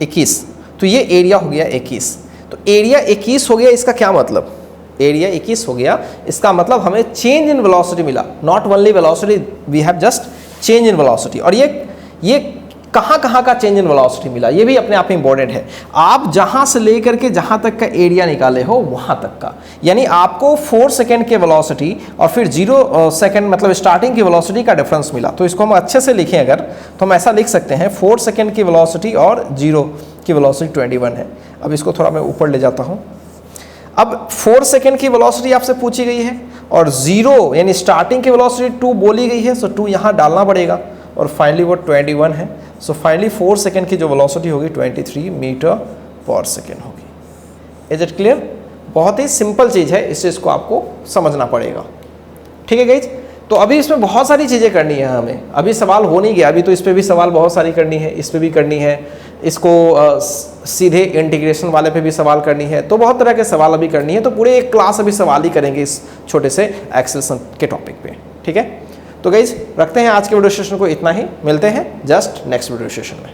21, तो ये एरिया हो गया 21। तो एरिया 21 हो गया, इसका क्या मतलब? एरिया 21 हो गया, इसका मतलब हमें चेंज इन वेलोसिटी मिला, not only velocity, we have just change in velocity. और ये कहाँ कहाँ का चेंज इन वेलोसिटी मिला, ये भी अपने आप में इंपॉर्टेंट है। आप जहाँ से लेकर के जहाँ तक का एरिया निकाले हो वहाँ तक का, यानी आपको 4 सेकेंड के वेलोसिटी और फिर 0 सेकेंड मतलब स्टार्टिंग की वेलोसिटी का डिफरेंस मिला। तो इसको हम अच्छे से लिखें अगर, तो हम ऐसा लिख सकते हैं 4 सेकेंड की वेलोसिटी और 0 की वेलोसिटी 21 है। अब इसको थोड़ा मैं ऊपर ले जाता हूँ। अब 4 सेकेंड की वेलोसिटी आपसे पूछी गई है और 0 यानी स्टार्टिंग की वेलोसिटी 2 बोली गई है, सो 2 यहाँ डालना पड़ेगा और फाइनली वो 21 है। सो फाइनली 4 सेकेंड की जो वेलोसिटी होगी 23 मीटर पर सेकेंड होगी। Is it clear? बहुत ही सिंपल चीज़ है, इस चीज़ को आपको समझना पड़ेगा। ठीक है गाइज, तो अभी इसमें बहुत सारी चीज़ें करनी है हमें। अभी सवाल हो नहीं गया, अभी तो इस पर भी सवाल बहुत सारी करनी है, इस पर भी करनी है, इसको सीधे इंटीग्रेशन वाले पे भी सवाल करनी है, तो बहुत तरह के सवाल अभी करनी है। तो पूरे एक क्लास अभी सवाल ही करेंगे इस छोटे से एक्सेलरेशन के टॉपिक पे। ठीक है, तो गाइज रखते हैं आज के वीडियो सेशन को इतना ही, मिलते हैं जस्ट नेक्स्ट वीडियो सेशन में।